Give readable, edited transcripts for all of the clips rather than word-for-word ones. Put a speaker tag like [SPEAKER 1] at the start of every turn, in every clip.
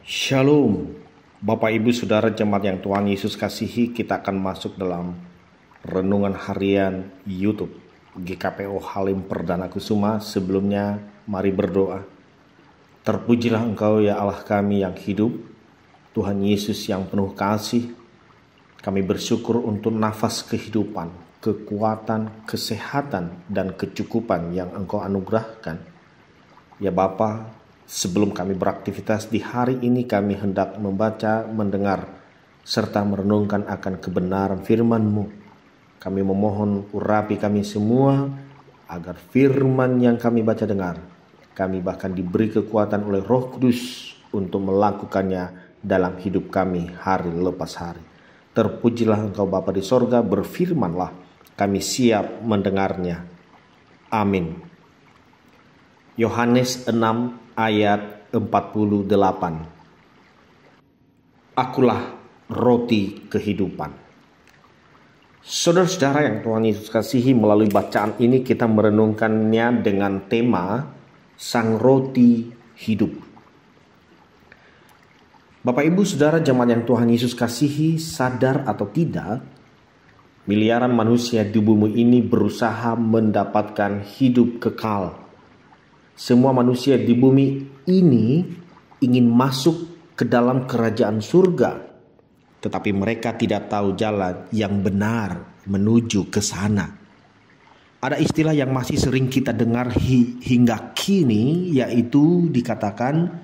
[SPEAKER 1] Shalom, Bapak Ibu Saudara jemaat yang Tuhan Yesus kasihi. Kita akan masuk dalam renungan harian YouTube GKPO Halim Perdana Kusuma. Sebelumnya mari berdoa. Terpujilah Engkau ya Allah kami yang hidup, Tuhan Yesus yang penuh kasih. Kami bersyukur untuk nafas kehidupan, kekuatan, kesehatan, dan kecukupan yang Engkau anugerahkan. Ya Bapa, sebelum kami beraktivitas di hari ini, kami hendak membaca, mendengar, serta merenungkan akan kebenaran firman-Mu. Kami memohon urapi kami semua, agar firman yang kami baca dengar, kami bahkan diberi kekuatan oleh Roh Kudus untuk melakukannya dalam hidup kami hari lepas hari. Terpujilah Engkau Bapa di sorga, berfirmanlah, kami siap mendengarnya. Amin. Yohanes 6 ayat 48. Akulah roti kehidupan. Saudara-saudara yang Tuhan Yesus kasihi, melalui bacaan ini kita merenungkannya dengan tema Sang Roti Hidup. Bapak Ibu Saudara jemaat yang Tuhan Yesus kasihi, sadar atau tidak, miliaran manusia di bumi ini berusaha mendapatkan hidup kekal. Semua manusia di bumi ini ingin masuk ke dalam kerajaan surga, tetapi mereka tidak tahu jalan yang benar menuju ke sana. Ada istilah yang masih sering kita dengar hingga kini, yaitu dikatakan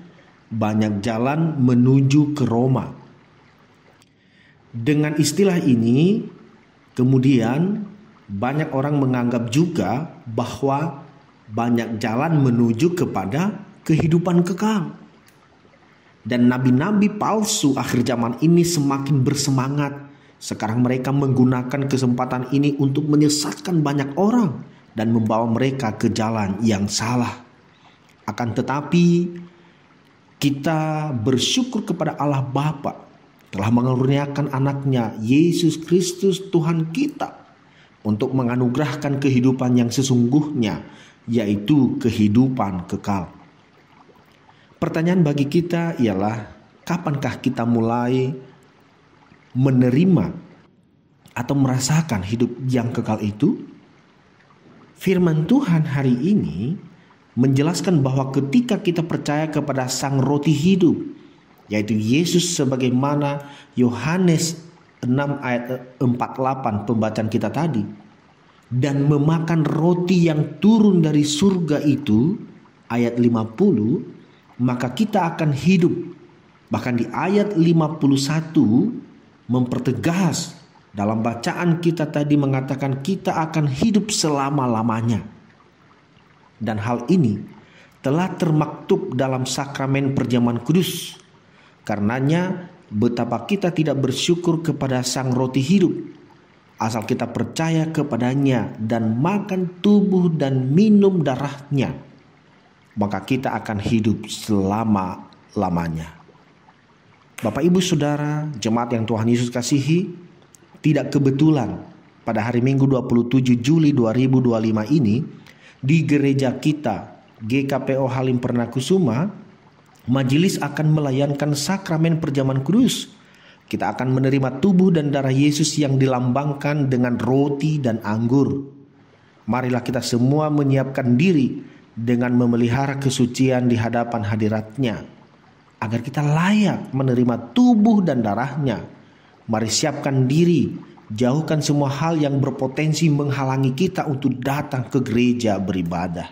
[SPEAKER 1] banyak jalan menuju ke Roma. Dengan istilah ini, kemudian banyak orang menganggap juga bahwa banyak jalan menuju kepada kehidupan kekal. Dan nabi-nabi palsu akhir zaman ini semakin bersemangat. Sekarang mereka menggunakan kesempatan ini untuk menyesatkan banyak orang dan membawa mereka ke jalan yang salah. Akan tetapi kita bersyukur kepada Allah Bapa telah mengaruniakan anaknya Yesus Kristus Tuhan kita untuk menganugerahkan kehidupan yang sesungguhnya, yaitu kehidupan kekal. Pertanyaan bagi kita ialah, kapankah kita mulai menerima atau merasakan hidup yang kekal itu? Firman Tuhan hari ini menjelaskan bahwa ketika kita percaya kepada Sang Roti Hidup, yaitu Yesus, sebagaimana Yohanes 6 ayat 48 pembacaan kita tadi, dan memakan roti yang turun dari surga itu, ayat 50, maka kita akan hidup. Bahkan di ayat 51 mempertegas dalam bacaan kita tadi, mengatakan kita akan hidup selama-lamanya. Dan hal ini telah termaktub dalam sakramen perjamuan kudus. Karenanya betapa kita tidak bersyukur kepada Sang Roti Hidup. Asal kita percaya kepadanya dan makan tubuh dan minum darahnya, maka kita akan hidup selama-lamanya. Bapak Ibu Saudara jemaat yang Tuhan Yesus kasihi, tidak kebetulan pada hari Minggu 27 Juli 2025 ini, di gereja kita GKPO Halim Perdana Kusuma, majelis akan melayankan sakramen perjamuan kudus. Kita akan menerima tubuh dan darah Yesus yang dilambangkan dengan roti dan anggur. Marilah kita semua menyiapkan diri dengan memelihara kesucian di hadapan hadirat-Nya, agar kita layak menerima tubuh dan darah-Nya. Mari siapkan diri, jauhkan semua hal yang berpotensi menghalangi kita untuk datang ke gereja beribadah.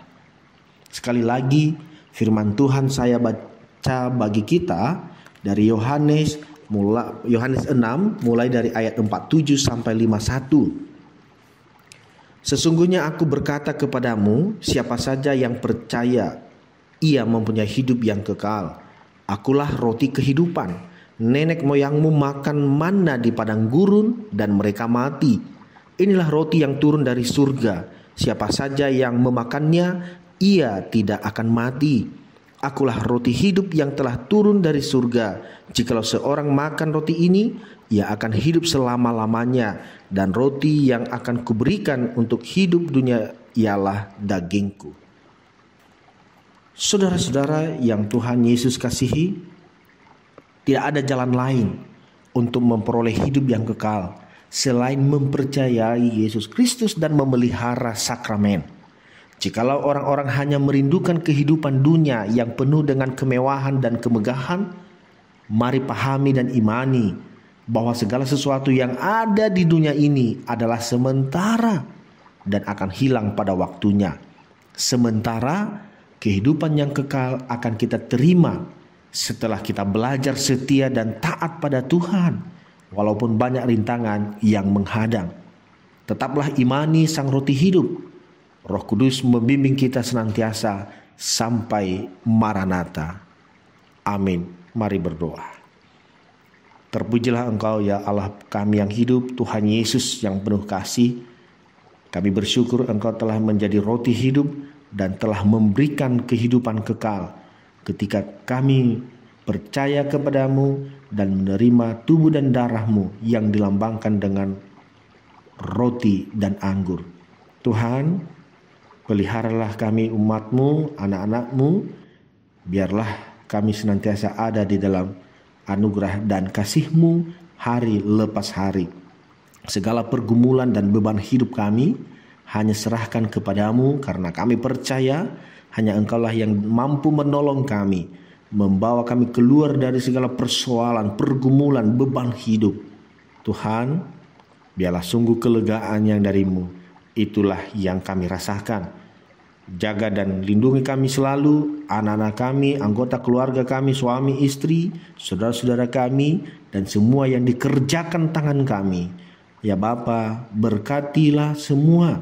[SPEAKER 1] Sekali lagi, firman Tuhan saya baca bagi kita dari Yohanes 6 mulai dari ayat 47 sampai 51. Sesungguhnya aku berkata kepadamu, siapa saja yang percaya, ia mempunyai hidup yang kekal. Akulah roti kehidupan. Nenek moyangmu makan manna di padang gurun dan mereka mati. Inilah roti yang turun dari surga. Siapa saja yang memakannya, ia tidak akan mati. Akulah roti hidup yang telah turun dari surga. Jikalau seorang makan roti ini, ia akan hidup selama-lamanya. Dan roti yang akan kuberikan untuk hidup dunia ialah dagingku. Saudara-saudara yang Tuhan Yesus kasihi, Tidak ada jalan lain untuk memperoleh hidup yang kekal selain mempercayai Yesus Kristus dan memelihara sakramen. Jikalau orang-orang hanya merindukan kehidupan dunia yang penuh dengan kemewahan dan kemegahan, mari pahami dan imani bahwa segala sesuatu yang ada di dunia ini adalah sementara dan akan hilang pada waktunya. Sementara kehidupan yang kekal akan kita terima setelah kita belajar setia dan taat pada Tuhan, walaupun banyak rintangan yang menghadang. Tetaplah imani Sang Roti Hidup. Roh Kudus membimbing kita senantiasa sampai Maranatha. Amin. Mari berdoa. Terpujilah Engkau ya Allah kami yang hidup, Tuhan Yesus yang penuh kasih. Kami bersyukur Engkau telah menjadi roti hidup dan telah memberikan kehidupan kekal ketika kami percaya kepadamu dan menerima tubuh dan darah-Mu yang dilambangkan dengan roti dan anggur. Tuhan, peliharalah kami umat-Mu, anak-anak-Mu, biarlah kami senantiasa ada di dalam anugerah dan kasih-Mu hari lepas hari. Segala pergumulan dan beban hidup kami hanya serahkan kepadamu karena kami percaya hanya Engkaulah yang mampu menolong kami, membawa kami keluar dari segala persoalan, pergumulan, beban hidup. Tuhan, biarlah sungguh kelegaan yang dari-Mu, itulah yang kami rasakan. Jaga dan lindungi kami selalu, anak-anak kami, anggota keluarga kami, suami, istri, saudara-saudara kami, dan semua yang dikerjakan tangan kami. Ya Bapa, berkatilah semua.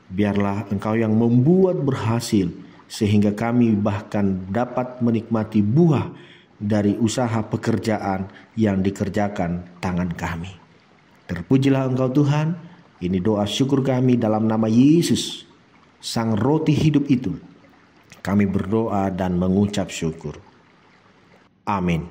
[SPEAKER 1] Biarlah Engkau yang membuat berhasil, sehingga kami bahkan dapat menikmati buah dari usaha pekerjaan yang dikerjakan tangan kami. Terpujilah Engkau Tuhan. Ini doa syukur kami dalam nama Yesus, Sang Roti Hidup itu. Kami berdoa dan mengucap syukur. Amin.